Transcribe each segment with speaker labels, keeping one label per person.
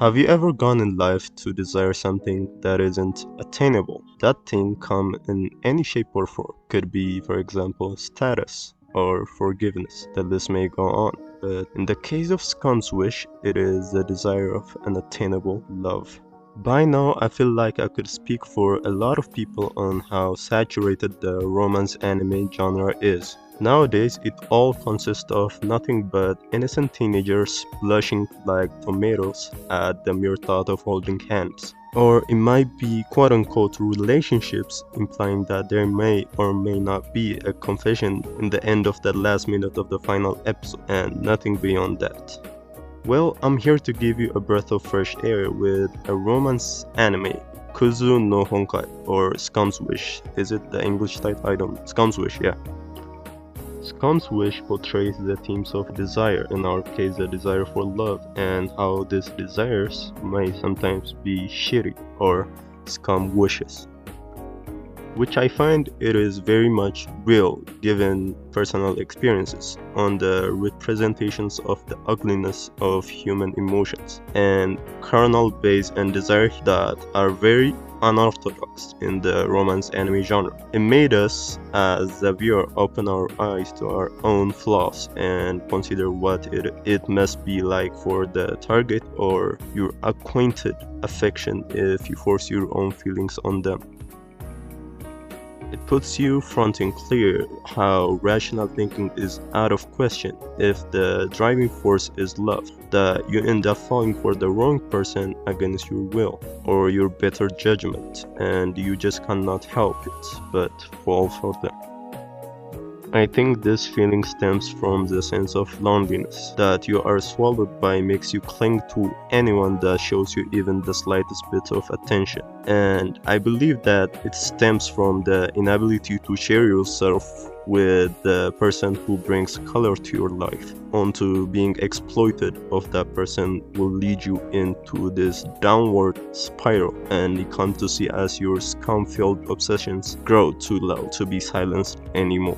Speaker 1: Have you ever gone in life to desire something that isn't attainable? That thing come in any shape or form. Could be, for example, status or forgiveness. The list may go on. But in the case of Scum's wish, it is the desire of an attainable love. By now, I feel like I could speak for a lot of people on how saturated the romance anime genre is. Nowadays, it all consists of nothing but innocent teenagers blushing like tomatoes at the mere thought of holding hands. Or it might be quote-unquote relationships, implying that there may or may not be a confession in the end of the last minute of the final episode, and nothing beyond that. Well, I'm here to give you a breath of fresh air with a romance anime, Kuzu no Honkai, or Scum's Wish. Is it the English title? I don't know. Scum's Wish, yeah. Scum's Wish portrays the themes of desire, in our case the desire for love, and how these desires may sometimes be shitty, or scum wishes. Which I find it is very much real given personal experiences on the representations of the ugliness of human emotions and carnal base and desires that are very unorthodox in the romance anime genre. It made us as the viewer open our eyes to our own flaws and consider what it must be like for the target or your acquainted affection if you force your own feelings on them. It puts you front and clear how rational thinking is out of question if the driving force is love, that you end up falling for the wrong person against your will or your better judgment, and you just cannot help it but fall for them. I think this feeling stems from the sense of loneliness that you are swallowed by makes you cling to anyone that shows you even the slightest bit of attention. And I believe that it stems from the inability to share yourself with the person who brings color to your life, onto being exploited of that person will lead you into this downward spiral, and you come to see as your scum-filled obsessions grow too loud to be silenced anymore.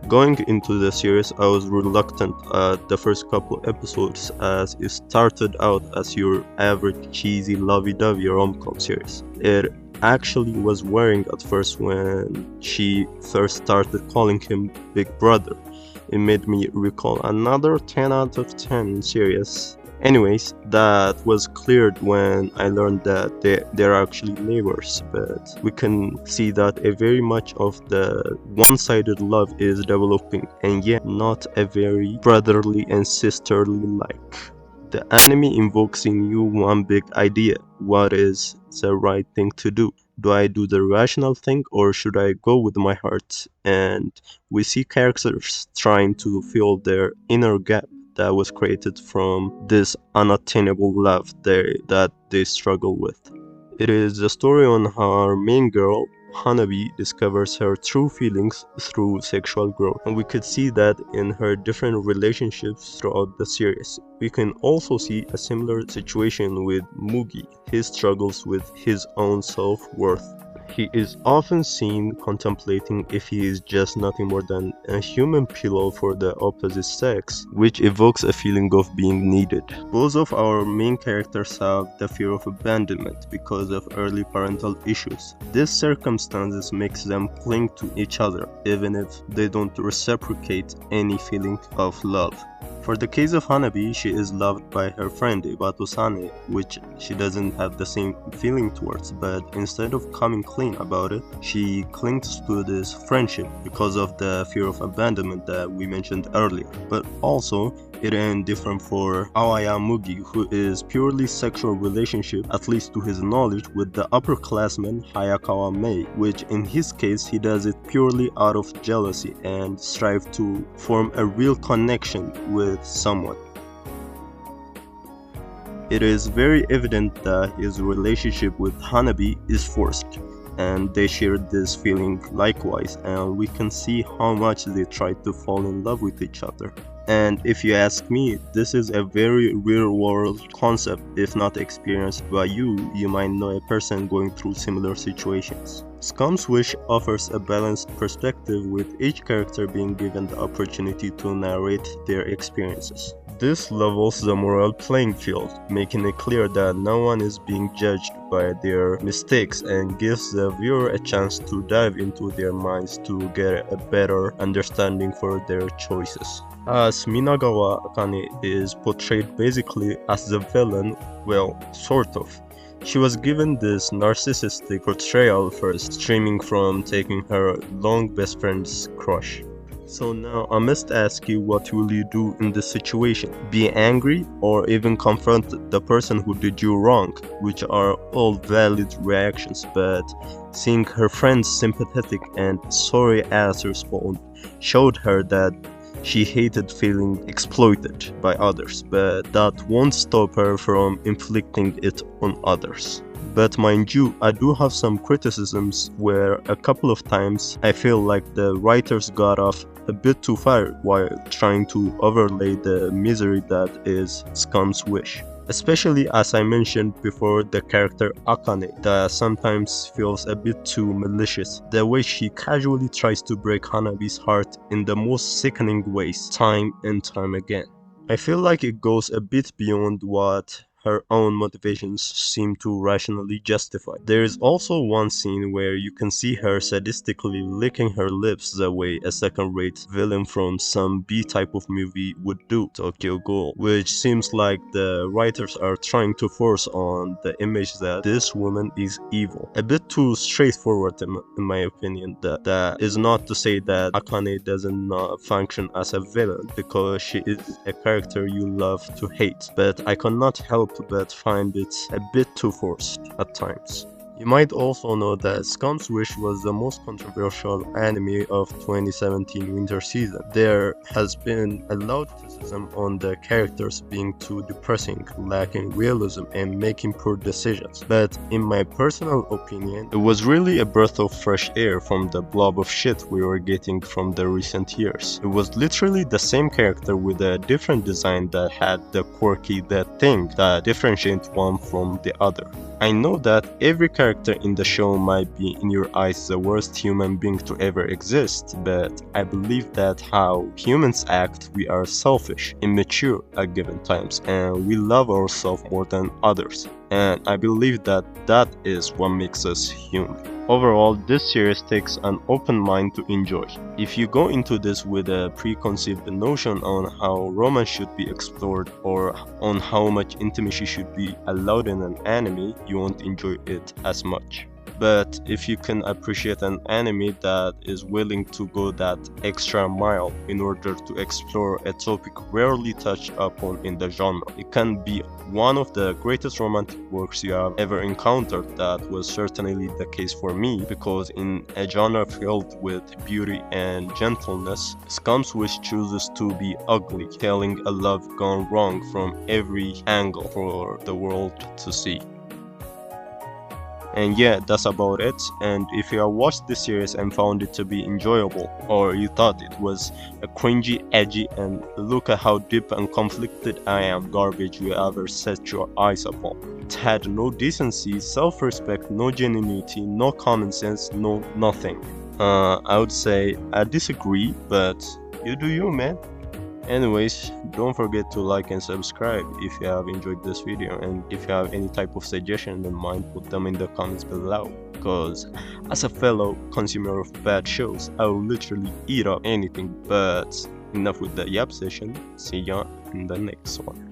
Speaker 1: Going into the series, I was reluctant at the first couple episodes as it started out as your average cheesy lovey-dovey rom-com series. It actually was wearing at first when she first started calling him Big Brother. It made me recall another 10 out of 10 series. Anyways, that was cleared when I learned that they're actually neighbors, but we can see that a very much of the one-sided love is developing, and yet not a very brotherly and sisterly like. The anime invokes in you one big idea: what is the right thing to do? Do I do the rational thing or should I go with my heart? And we see characters trying to fill their inner gap that was created from this unattainable love that they struggle with. It is a story on how our main girl, Hanabi, discovers her true feelings through sexual growth, and we could see that in her different relationships throughout the series. We can also see a similar situation with Mugi, his struggles with his own self-worth. He is often seen contemplating if he is just nothing more than a human pillow for the opposite sex, which evokes a feeling of being needed. Both of our main characters have the fear of abandonment because of early parental issues. These circumstances makes them cling to each other, even if they don't reciprocate any feeling of love. For the case of Hanabi, she is loved by her friend Ibato-sane, which she doesn't have the same feeling towards, but instead of coming clean about it, she clings to this friendship because of the fear of abandonment that we mentioned earlier. But also, it ain't different for Aoya Mugi, who is purely sexual relationship, at least to his knowledge, with the upperclassman Hayakawa Mei, which in his case he does it purely out of jealousy and strive to form a real connection with someone. It is very evident that his relationship with Hanabi is forced, and they share this feeling likewise, and we can see how much they try to fall in love with each other. And if you ask me, this is a very real world concept. If not experienced by you might know a person going through similar situations. Scum's Wish offers a balanced perspective with each character being given the opportunity to narrate their experiences. This levels the moral playing field, making it clear that no one is being judged by their mistakes and gives the viewer a chance to dive into their minds to get a better understanding for their choices. As Minagawa Akane is portrayed basically as the villain, well, sort of. She was given this narcissistic portrayal first, stemming from taking her long best friend's crush. So now I must ask you, what will you do in this situation? Be angry or even confront the person who did you wrong, which are all valid reactions, but seeing her friend's sympathetic and sorry ass response showed her that she hated feeling exploited by others, but that won't stop her from inflicting it on others. But mind you, I do have some criticisms where a couple of times I feel like the writers got off a bit too far while trying to overlay the misery that is Scum's wish. Especially as I mentioned before, the character Akane that sometimes feels a bit too malicious. The way she casually tries to break Hanabi's heart in the most sickening ways time and time again. I feel like it goes a bit beyond what her own motivations seem to rationally justify. There is also one scene where you can see her sadistically licking her lips the way a second-rate villain from some B-type of movie would do, Tokyo Ghoul, which seems like the writers are trying to force on the image that this woman is evil. A bit too straightforward in my opinion. That is not to say that Akane doesn't not function as a villain, because she is a character you love to hate, but I cannot help but find it a bit too forced at times. You might also know that Scum's Wish was the most controversial anime of 2017 winter season. There has been a loud criticism on the characters being too depressing, lacking realism, and making poor decisions. But in my personal opinion, it was really a breath of fresh air from the blob of shit we were getting from the recent years. It was literally the same character with a different design that had the quirky thing that differentiates one from the other. I know that every character in the show might be in your eyes the worst human being to ever exist, but I believe that how humans act, we are selfish, immature at given times, and we love ourselves more than others. And I believe that that is what makes us human. Overall, this series takes an open mind to enjoy. If you go into this with a preconceived notion on how romance should be explored or on how much intimacy should be allowed in an anime, you won't enjoy it as much. But if you can appreciate an anime that is willing to go that extra mile in order to explore a topic rarely touched upon in the genre, it can be one of the greatest romantic works you have ever encountered. That was certainly the case for me, because in a genre filled with beauty and gentleness, Scum's Wish chooses to be ugly, telling a love gone wrong from every angle for the world to see. And yeah, that's about it. And if you have watched this series and found it to be enjoyable, or you thought it was a cringy, edgy, and look at how deep and conflicted I am garbage you ever set your eyes upon. It had no decency, self-respect, no genuinity, no common sense, no nothing. I would say I disagree, but you do you, man. Anyways, don't forget to like and subscribe if you have enjoyed this video, and if you have any type of suggestion in mind, put them in the comments below, because as a fellow consumer of bad shows, I will literally eat up anything. But enough with the yap session, see ya in the next one.